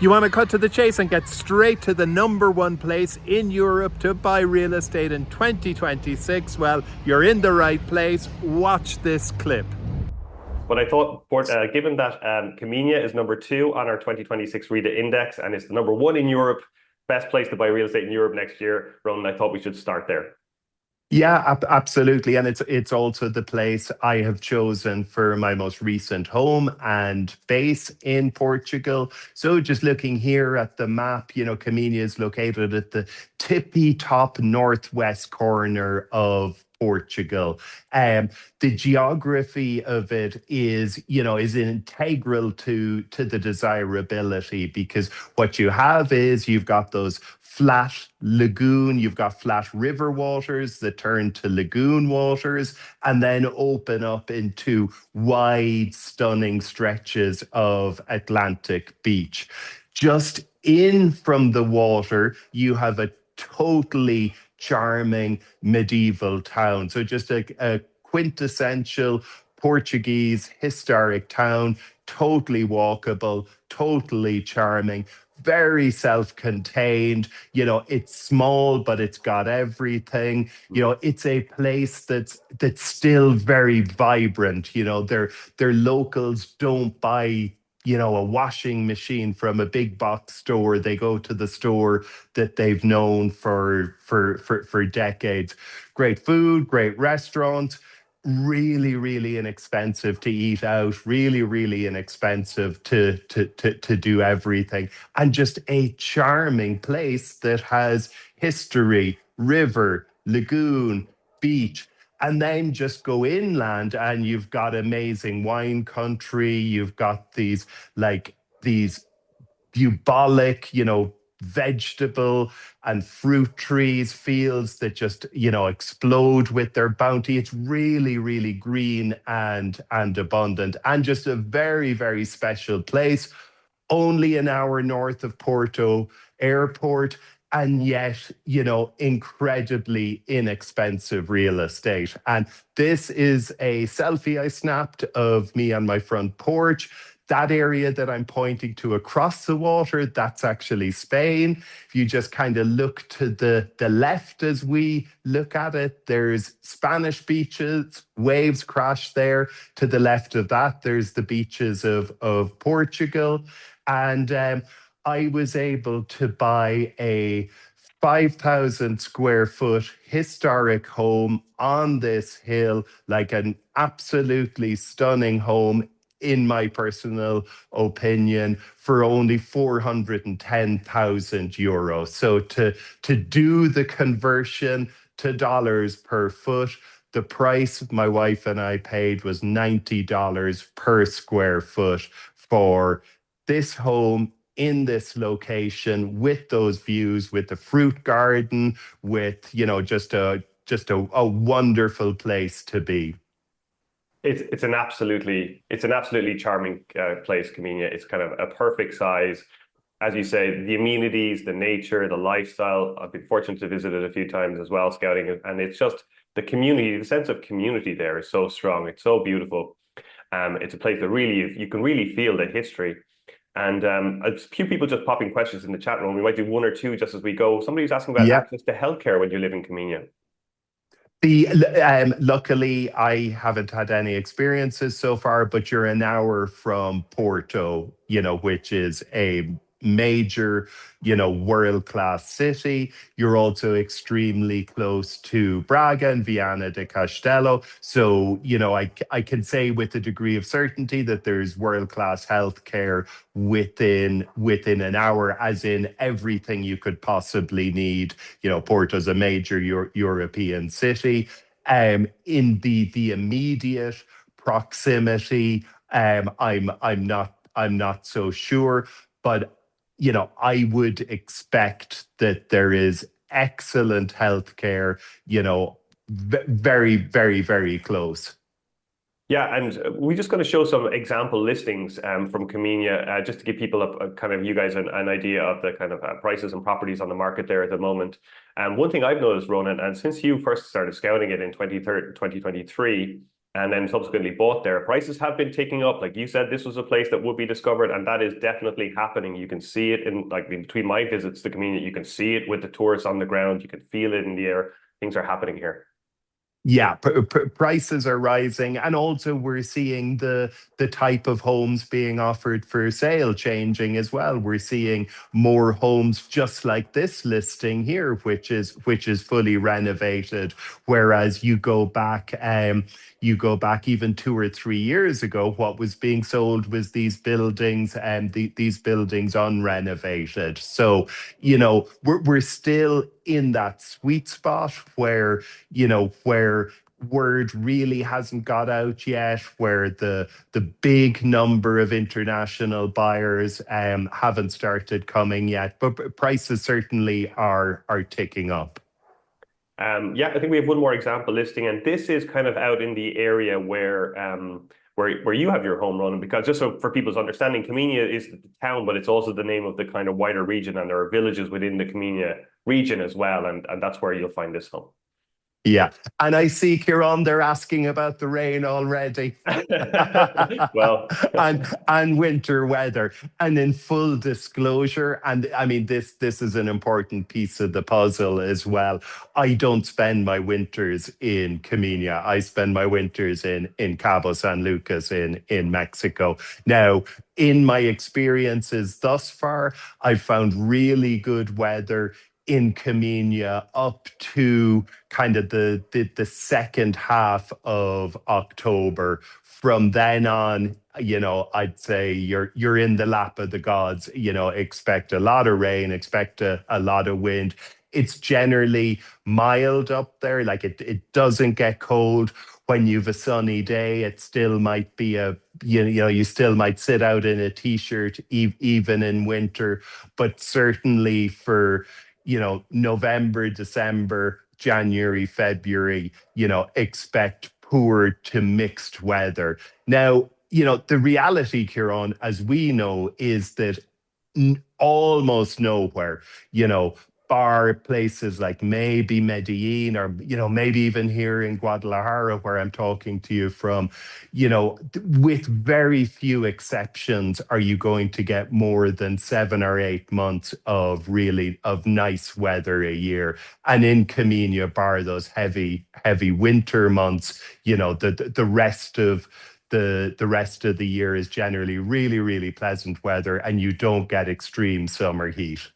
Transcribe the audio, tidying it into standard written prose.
You want to cut to the chase and get straight to the number one place in Europe to buy real estate in 2026? Well, you're in the right place. Watch this clip. But I thought, given that Caminha is number 2 on our 2026 REIT index and it's the number 1 in Europe, best place to buy real estate in Europe next year, Ronan, I thought we should start there. Yeah, absolutely. And it's also the place I have chosen for my most recent home and base in Portugal. So just looking here at the map, Caminha is located at the tippy top northwest corner of Portugal. The geography of it is integral to the desirability, because what you have is you've got those flat lagoon, you've got flat river waters that turn to lagoon waters and then open up into wide, stunning stretches of Atlantic beach. Just in from the water, you have a totally charming medieval town. So just a quintessential Portuguese historic town, totally walkable, totally charming, very self-contained. It's small, but it's got everything. It's a place that's still very vibrant. Their locals don't buy a washing machine from a big box store. They go to the store that they've known for decades. Great food, great restaurants, really, really inexpensive to eat out, really, really inexpensive to do everything. And just a charming place that has history, river, lagoon, beach. And then just go inland and you've got amazing wine country. You've got these bubonic, vegetable and fruit trees, fields that just, explode with their bounty. It's really, really green and abundant, and just a very, very special place. Only an hour north of Porto Airport, and yet, incredibly inexpensive real estate. And this is a selfie I snapped of me on my front porch. That area that I'm pointing to across the water, that's actually Spain. If you just kind of look to the left as we look at it, there's Spanish beaches, waves crash there. To the left of that, there's the beaches of Portugal. And I was able to buy a 5,000 square foot historic home on this hill, like an absolutely stunning home, in my personal opinion, for only 410,000 euros. So to do the conversion to dollars per foot, the price my wife and I paid was $90 per square foot for this home in this location, with those views, with the fruit garden, with just a wonderful place to be. It's an absolutely charming place, Caminha. It's kind of a perfect size. As you say, the amenities, the nature, the lifestyle. I've been fortunate to visit it a few times as well, scouting, and it's just the community, the sense of community there is so strong. It's so beautiful. It's a place that really, you can really feel the history. And a few people just popping questions in the chat room. We might do one or two just as we go. Somebody's asking about access to healthcare when you live in Caminha. Luckily, I haven't had any experiences so far, but you're an hour from Porto, which is a major, world-class city. You're also extremely close to Braga and Viana de Castelo. So, I can say with a degree of certainty that there's world-class healthcare within an hour, as in everything you could possibly need. Porto's a major European city. In the immediate proximity, I'm not so sure, but I would expect that there is excellent healthcare, very, very, very close. Yeah, and we're just going to show some example listings from Caminha, just to give people you guys an idea of the kind of prices and properties on the market there at the moment. And one thing I've noticed, Ronan, and since you first started scouting it in 2023, and then subsequently bought there. Prices have been ticking up. Like you said, this was a place that would be discovered, and that is definitely happening. You can see it in like between my visits to Caminha, you can see it with the tourists on the ground. You can feel it in the air. Things are happening here. Yeah, prices are rising, and also we're seeing the type of homes being offered for sale changing as well. We're seeing more homes just like this listing here, which is fully renovated. Whereas you go back even 2 or 3 years ago, what was being sold was these buildings and these buildings unrenovated. So we're still in that sweet spot where word really hasn't got out yet, where the big number of international buyers haven't started coming yet, but prices certainly are ticking up. Yeah, I think we have one more example listing, and this is kind of out in the area where you have your home run. Because just so for people's understanding, Caminha is the town, but it's also the name of the kind of wider region, and there are villages within the Caminha region as well, and that's where you'll find this home. Yeah. And I see, Kieran, they're asking about the rain already. Well, and winter weather. And in full disclosure, and I mean this is an important piece of the puzzle as well. I don't spend my winters in Caminha. I spend my winters in Cabo San Lucas in Mexico. Now, in my experiences thus far, I've found really good weather in Caminha up to kind of the second half of October. From then on, I'd say you're in the lap of the gods. Expect a lot of rain, expect a lot of wind. It's generally mild up there. Like it doesn't get cold. When you've a sunny day, it still might be you still might sit out in a t-shirt even in winter. But certainly for November, December, January, February, expect poor to mixed weather. Now, the reality, Kieran, as we know, is that almost nowhere, bar places like maybe Medellin, or maybe even here in Guadalajara where I'm talking to you from, with very few exceptions, are you going to get more than 7 or 8 months of nice weather a year. And in Caminha, bar those heavy winter months, the rest of the year is generally really, really pleasant weather, and you don't get extreme summer heat.